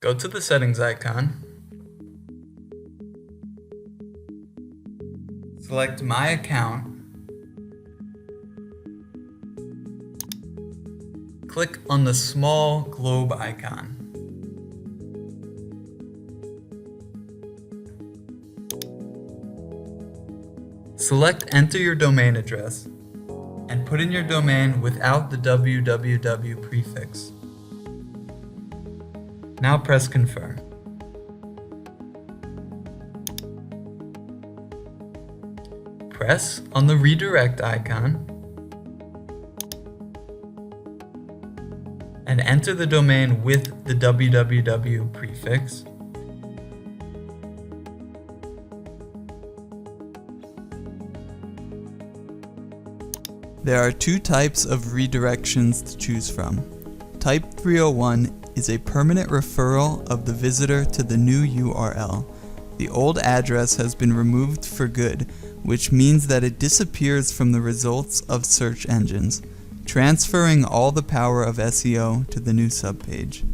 Go to the settings icon, select My Account, click on the small globe icon. Select Enter your domain address and put in your domain without the www prefix. Now press Confirm. Press on the redirect icon and enter the domain with the www prefix. There are two types of redirections to choose from. Type 301 is a permanent referral of the visitor to the new URL. The old address has been removed for good, which means that it disappears from the results of search engines, transferring all the power of SEO to the new subpage.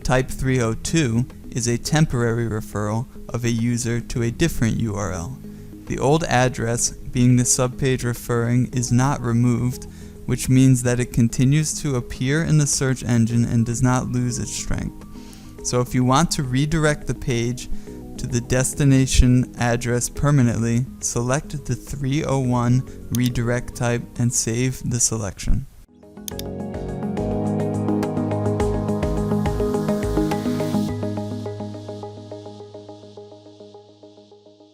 Type 302 is a temporary referral of a user to a different URL. The old address, being the subpage referring, is not removed, which means that it continues to appear in the search engine and does not lose its strength. So if you want to redirect the page to the destination address permanently, select the 301 redirect type and save the selection.